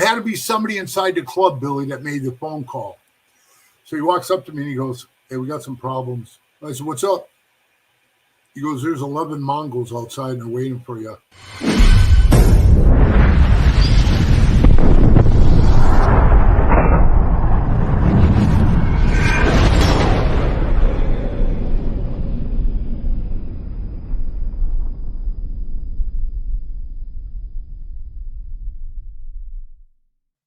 had to be somebody inside the club, Billy, that made the phone call. So he walks up to me and he goes, hey, we got some problems. I said, what's up? He goes, there's 11 Mongols outside and they're waiting for you.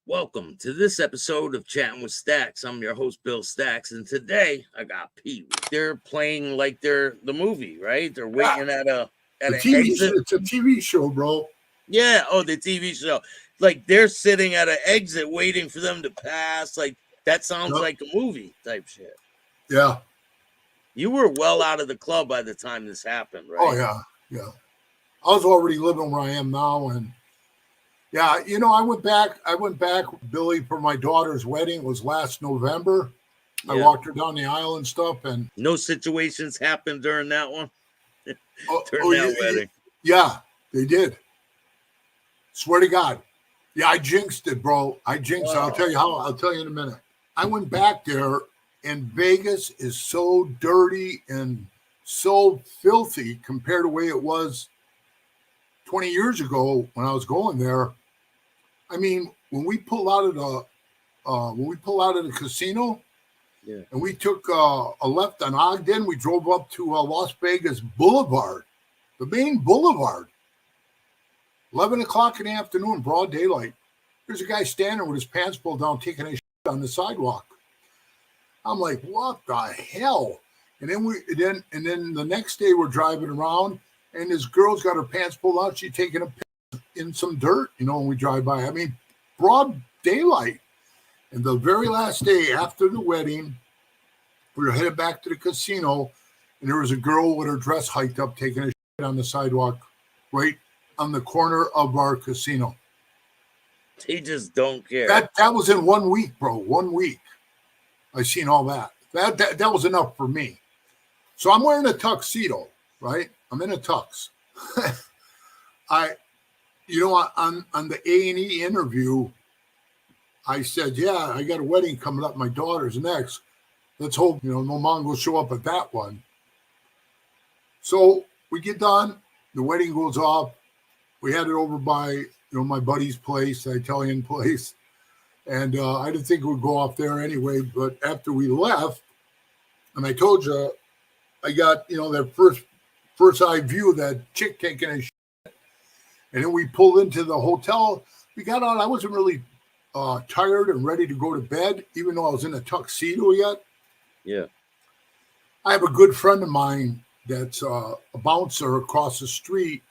Welcome to this episode of Chattin with Staxx. I'm your host, Bill Staxx, and today I got PeeWee. They're playing like they're the movie, right? They're waiting at an exit. It's a TV show, bro. Yeah, the TV show. Like they're sitting at an exit waiting for them to pass. Like that sounds like a movie type shit. Yeah. You were well out of the club by the time this happened, right? Oh, yeah. I was already living where I am now, and yeah, I went back, Billy, for my daughter's wedding. It was last November. Yeah. I walked her down the aisle and stuff, and no situations happened during that one. That wedding. Yeah, they did. Swear to God. Yeah, I jinxed it, bro. I jinxed it. I'll tell you how. I'll tell you in a minute. I went back there, and Vegas is so dirty and so filthy compared to the way it was 20 years ago when I was going there. I mean, when we pull out of the casino, yeah, and we took a left on Ogden, we drove up to Las Vegas Boulevard, the main boulevard. 11 o'clock in the afternoon, broad daylight. There's a guy standing with his pants pulled down, taking a shit on the sidewalk. I'm like, what the hell? And then then the next day we're driving around, and this girl's got her pants pulled out. She's taking a piss in some dirt, when we drive by. I mean, broad daylight. And the very last day after the wedding, we were headed back to the casino, and there was a girl with her dress hiked up, taking a shit on the sidewalk, right on the corner of our casino. They just don't care. That was in 1 week, bro. 1 week. I seen all that. That was enough for me. So I'm wearing a tuxedo, right? I'm in a tux. On the A&E interview, I said, yeah, I got a wedding coming up. My daughter's next. Let's hope, no Mongols show up at that one. So we get done. The wedding goes off. We had it over by, my buddy's place, the Italian place. And I didn't think it would go off there anyway. But after we left, and I told you, I got, that first eye view of that chick taking a shit. And then we pulled into the hotel. We got out. I wasn't really tired and ready to go to bed, even though I was in a tuxedo yet. Yeah. I have a good friend of mine that's a bouncer across the street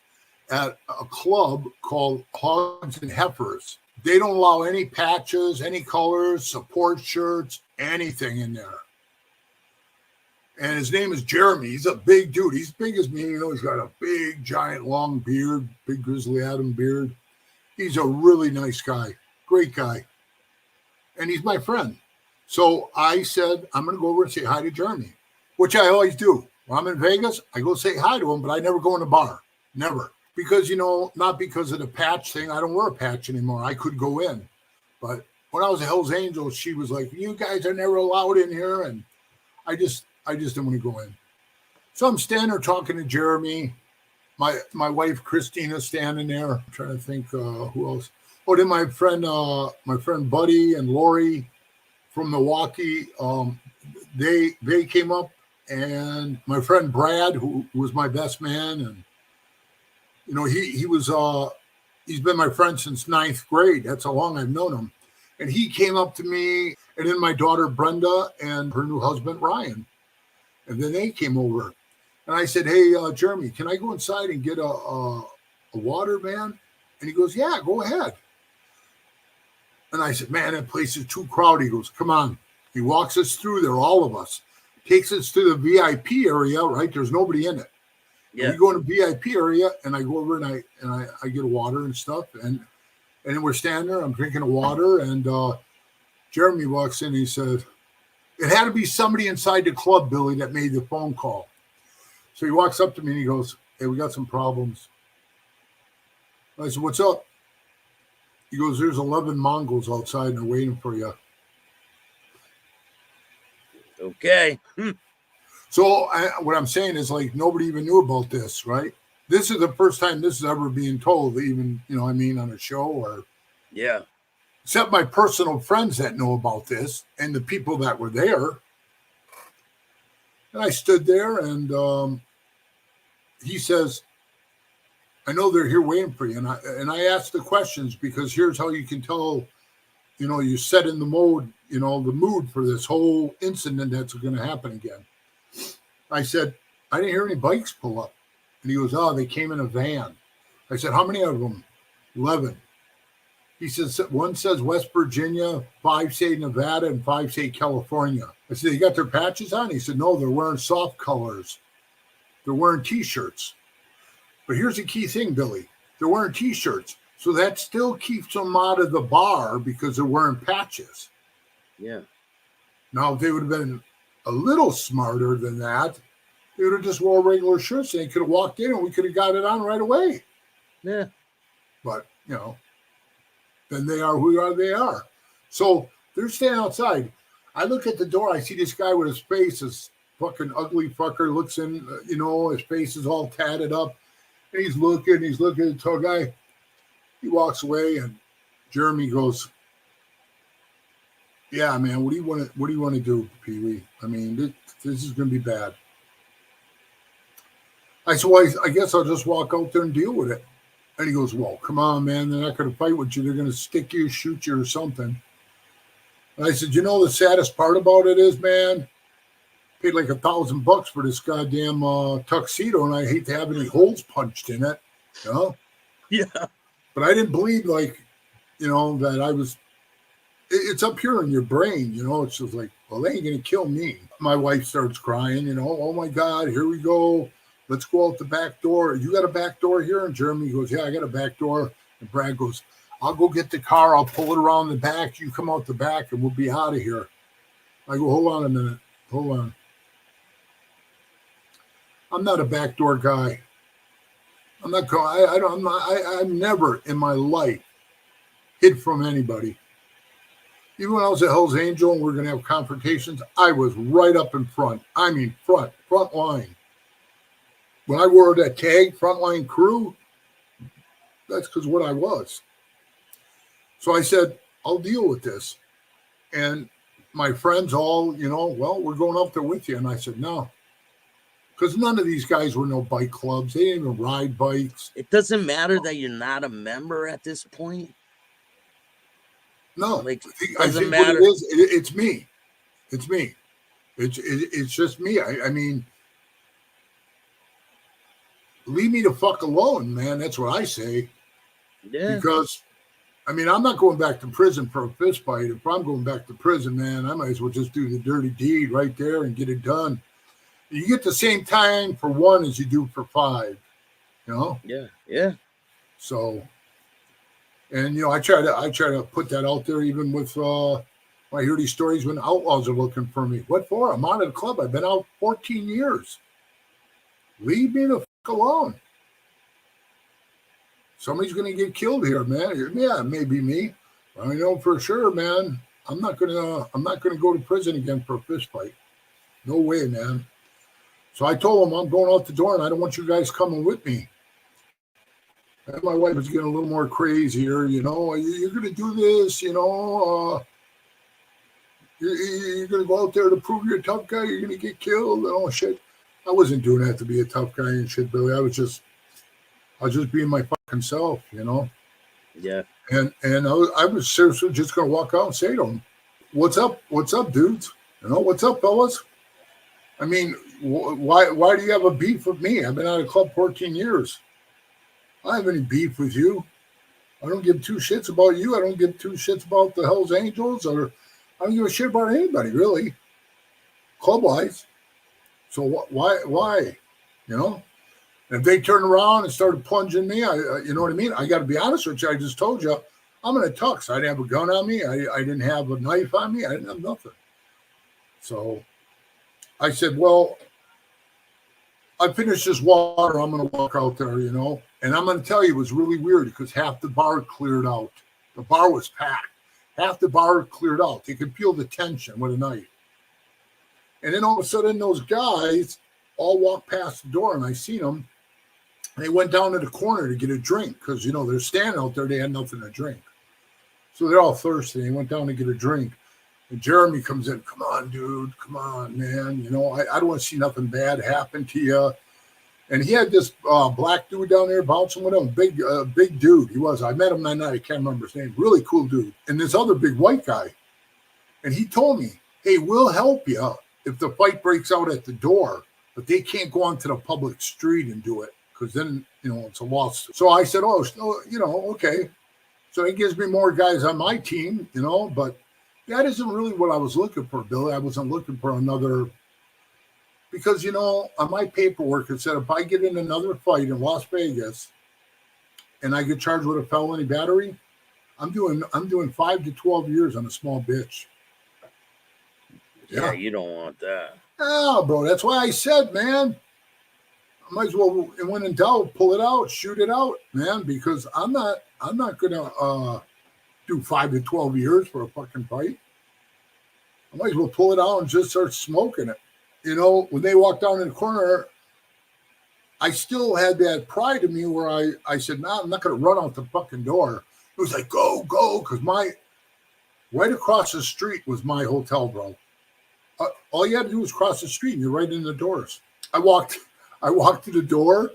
at a club called Hogs and Heifers. They don't allow any patches, any colors, support shirts, anything in there. And his name is Jeremy. He's a big dude. He's big as me. He's got a big, giant, long beard, big Grizzly Adam beard. He's a really nice guy, great guy. And he's my friend. So I said, I'm going to go over and say hi to Jeremy, which I always do. When I'm in Vegas, I go say hi to him, but I never go in the bar. Never. Because, not because of the patch thing. I don't wear a patch anymore. I could go in. But when I was a Hells Angels, she was like, you guys are never allowed in here. And I just didn't want to go in. So I'm standing there talking to Jeremy. My wife, Christina's standing there. I'm trying to think who else. Oh, then my friend Buddy and Lori from Milwaukee, they came up. And my friend Brad, who was my best man, and he's been my friend since 9th grade. That's how long I've known him. And he came up to me, and then my daughter Brenda and her new husband Ryan. And then they came over. And I said, hey, Jeremy, can I go inside and get a water, man? And he goes, yeah, go ahead. And I said, man, that place is too crowded. He goes, come on. He walks us through there, all of us. Takes us to the VIP area, right? There's nobody in it. Yeah. We go in the VIP area, and I go over and I get a water and stuff. And then we're standing there. I'm drinking a water, and Jeremy walks in. And he said, it had to be somebody inside the club, Billy, that made the phone call. So he walks up to me and he goes, hey, we got some problems. I said, what's up? He goes, there's 11 Mongols outside and they're waiting for you. Okay. So what I'm saying is, like, nobody even knew about this, right? This is the first time this is ever being told, even, you know what I mean, on a show or. Yeah. Except my personal friends that know about this and the people that were there. And I stood there and he says, I know they're here waiting for you. And I asked the questions because here's how you can tell, you know, you're set in the mode, you know, the mood for this whole incident that's going to happen again. I said, I didn't hear any bikes pull up. And he goes, oh, they came in a van. I said, how many of them? 11. He says, one says West Virginia, 5 say Nevada, and 5 say California. I said, they got their patches on? He said, no, they're wearing soft colors. They're wearing T-shirts. But here's the key thing, Billy. They're wearing T-shirts. So that still keeps them out of the bar because they're wearing patches. Yeah. Now, if they would have been a little smarter than that, they would have just wore regular shirts and they could have walked in and we could have got it on right away. Yeah. But, you know, then they are who they are. So they're standing outside. I look at the door. I see this guy with his face, this fucking ugly fucker looks in, you know, his face is all tatted up. And he's looking at the tall guy. He walks away and Jeremy goes, yeah, man, what do you want to do, Pee-wee? I mean, this is going to be bad. I said, well, I guess I'll just walk out there and deal with it. And he goes, well, come on, man. They're not going to fight with you. They're going to stick you, shoot you or something. And I said, you know, the saddest part about it is, man, paid like $1,000 for this goddamn tuxedo, and I hate to have any holes punched in it, you know? Yeah. But I didn't believe, like, you know, that I was, it's up here in your brain, you know? It's just like, well, they ain't going to kill me. My wife starts crying, you know, oh my God, here we go. Let's go out the back door. You got a back door here? And Jeremy goes, yeah, I got a back door. And Brad goes, I'll go get the car. I'll pull it around the back. You come out the back and we'll be out of here. I go, hold on a minute. Hold on. I'm not a backdoor guy. I'm not going. I'm never in my life hid from anybody. Even when I was at Hell's Angel and we're going to have confrontations, I was right up in front. I mean, front line. When I wore that tag, frontline crew, that's because what I was. So I said, I'll deal with this. And my friends all, you know, well, we're going up there with you. And I said, no. Because none of these guys were no bike clubs. They didn't even ride bikes. It doesn't matter that you're not a member at this point. No, like, I think matter. What it is, it's me. It's me. It's just me. I mean, leave me the fuck alone, man. That's what I say. Yeah. Because, I mean, I'm not going back to prison for a fist fight. If I'm going back to prison, man, I might as well just do the dirty deed right there and get it done. You get the same time for one as you do for 5, you know? Yeah, yeah. So, and, you know, I try to put that out there even with, when I hear these stories when outlaws are looking for me. What for? I'm out of the club. I've been out 14 years. Leave me the fuck alone. Somebody's going to get killed here, man. Yeah, it may be me. But I know for sure, man, I'm not going to go to prison again for a fist fight. No way, man. So I told him I'm going out the door and I don't want you guys coming with me. And my wife was getting a little more crazier, you know. You're going to do this, you know. You're going to go out there to prove you're a tough guy. You're going to get killed and all shit. I wasn't doing that to be a tough guy and shit, Billy. I was just being my fucking self, you know. Yeah. And I was seriously just going to walk out and say to him, "What's up? What's up, dudes? You know, what's up, fellas? I mean, why do you have a beef with me? I've been out of club 14 years. I don't have any beef with you. I don't give 2 shits about you. I don't give 2 shits about the Hells Angels, or I don't give a shit about anybody, really, club-wise. So why? You know? And if they turn around and started plunging me, you know what I mean? I got to be honest with you. I just told you, I'm in a tux. I didn't have a gun on me. I didn't have a knife on me. I didn't have nothing. So I said, well, I finished this water. I'm going to walk out there, you know. And I'm going to tell you, it was really weird because half the bar cleared out. The bar was packed. Half the bar cleared out. They could feel the tension with a knife. And then all of a sudden, those guys all walked past the door, and I seen them. And they went down to the corner to get a drink because, you know, they're standing out there. They had nothing to drink. So they're all thirsty. They went down to get a drink. And Jeremy comes in. Come on, dude. Come on, man. You know, I don't want to see nothing bad happen to you. And he had this black dude down there bouncing with him. Big dude. He was. I met him that night. I can't remember his name. Really cool dude. And this other big white guy. And he told me, hey, we'll help you if the fight breaks out at the door. But they can't go onto the public street and do it because then, you know, it's a lawsuit. So I said, oh, you know, okay. So it gives me more guys on my team, you know, but that isn't really what I was looking for, Billy. I wasn't looking for another, because, you know, on my paperwork, it said if I get in another fight in Las Vegas and I get charged with a felony battery, I'm doing 5 to 12 years on a small bitch. Yeah, you don't want that. Oh, bro, that's why I said, man, I might as well, when in doubt, pull it out, shoot it out, man, because I'm not gonna do 5 to 12 years for a fucking fight. I might as well pull it out and just start smoking it. You know, when they walked down in the corner, I still had that pride in me where I said, nah, I'm not gonna run out the fucking door. It was like, go, because right across the street was my hotel, bro. All you had to do was cross the street and you're right in the doors. I walked to the door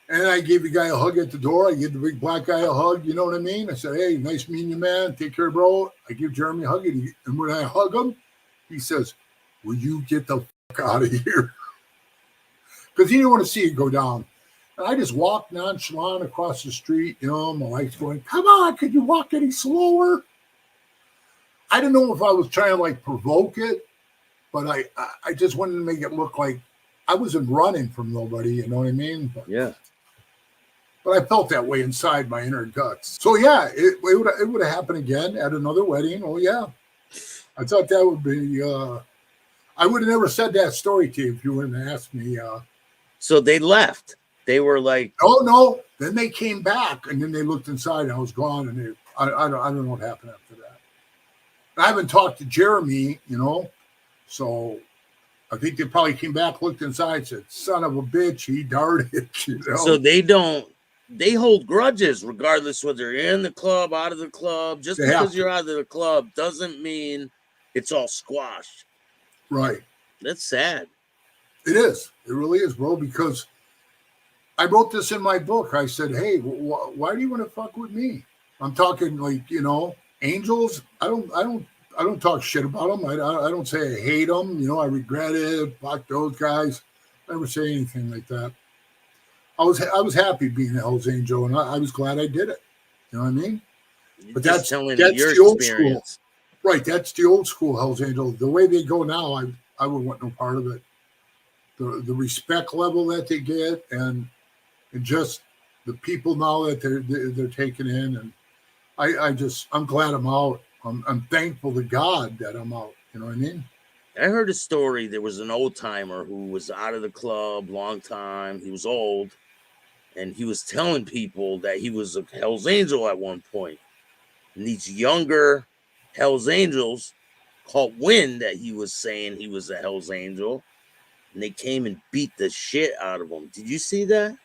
and I gave the guy a hug at the door. I gave the big black guy a hug. You know what I mean? I said, hey, nice meeting you, man. Take care, bro. I give Jeremy a hug. And when I hug him, he says, will you get the fuck out of here? Because he didn't want to see it go down. And I just walked nonchalant across the street. You know, my wife's going, come on, could you walk any slower? I don't know if I was trying to like provoke it, but I just wanted to make it look like I wasn't running from nobody, you know what I mean? Yeah. But I felt that way inside my inner guts. So yeah, it would have happened again at another wedding. Oh yeah. I thought that would be I would have never said that story to you if you wouldn't have asked me. So they left. They were like, oh no. Then they came back and then they looked inside and I was gone and I don't know what happened after that. I haven't talked to Jeremy, you know, so I think they probably came back, looked inside, said, son of a bitch, he darted, you know. So they hold grudges regardless whether you're in the club, out of the club. Just because you're out of the club doesn't mean it's all squashed. Right. That's sad. It is. It really is, bro, because I wrote this in my book. I said, hey, why do you want to fuck with me? I'm talking like, you know, angels. I don't talk shit about them. I don't say I hate them. You know, I regret it. Fuck those guys. I never say anything like that. I was happy being a Hell's Angel, and I was glad I did it. You know what I mean? But that's your the old experience. School. Right, that's the old school Hell's Angel. The way they go now, I wouldn't want no part of it. The respect level that they get, and just the people now that they're taking in, and I'm glad I'm out. I'm thankful to God that I'm out. You know what I mean? I heard a story. There was an old timer who was out of the club long time. He was old, and he was telling people that he was a Hell's Angel at one point. And these younger Hell's Angels caught wind that he was saying he was a Hell's Angel, and they came and beat the shit out of him. Did you see that?